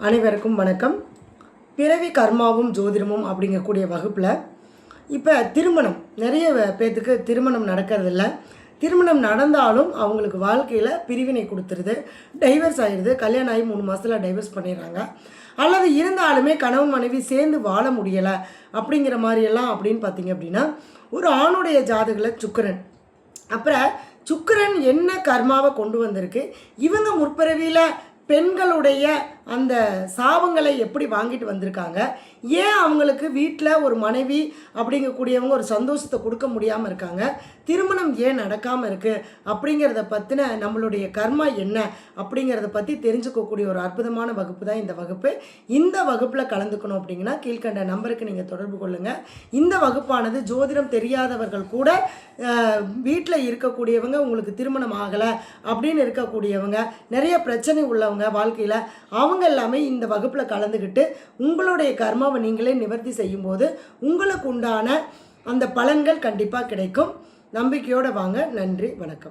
அனைவருக்கும் வணக்கம். பிறவி கர்மாவும் ஜோதிடமும் அப்படிங்கக்கூடிய வகுப்பில் இப்போ திருமணம் நிறைய பேர்த்துக்கு திருமணம் நடக்கிறதில்ல. திருமணம் நடந்தாலும் அவங்களுக்கு வாழ்க்கையில் பிரிவினை கொடுத்துருது, டைவர்ஸ் ஆகிடுது. கல்யாணம் ஆகி 3 மாதத்தில் டைவர்ஸ் பண்ணிடுறாங்க. அல்லது இருந்தாலுமே கணவன் மனைவி சேர்ந்து வாழ முடியலை அப்படிங்கிற மாதிரியெல்லாம் அப்படின்னு பார்த்திங்க அப்படின்னா, ஒரு ஆணுடைய ஜாதகத்தில் சுக்கிரன், அப்புறம் சுக்கிரன் என்ன கர்மாவை கொண்டு வந்திருக்கு, இவங்க முற்பிறவியில் பெண்களுடைய அந்த சாபங்களை எப்படி வாங்கிட்டு வந்திருக்காங்க, ஏன் அவங்களுக்கு வீட்டில் ஒரு மனைவி அப்படிங்கக்கூடியவங்க ஒரு சந்தோஷத்தை கொடுக்க முடியாமல் இருக்காங்க, திருமணம் ஏன் நடக்காமல் இருக்குது அப்படிங்கிறத பற்றின நம்மளுடைய கர்மா என்ன அப்படிங்கிறத பற்றி தெரிஞ்சுக்கக்கூடிய ஒரு அற்புதமான வகுப்பு தான் இந்த வகுப்பு. இந்த வகுப்பில் கலந்துக்கணும் அப்படிங்கன்னா கீழ்கண்ட நம்பருக்கு நீங்கள் தொடர்பு கொள்ளுங்கள். இந்த வகுப்பானது ஜோதிடம் தெரியாதவர்கள் கூட வீட்டில் இருக்கக்கூடியவங்க, உங்களுக்கு திருமணம் ஆகலை அப்படின்னு இருக்கக்கூடியவங்க, நிறைய பிரச்சனை உள்ளவங்க வாழ்க்கையில், அவங்க எல்லாமே இந்த வகுப்பில் கலந்துக்கிட்டு உங்களுடைய கர்மாவை நீங்களே நிவர்த்தி செய்யும்போது உங்களுக்கு உண்டான அந்த பலன்கள் கண்டிப்பாக கிடைக்கும். நம்பிக்கையோடு வாங்க. நன்றி, வணக்கம்.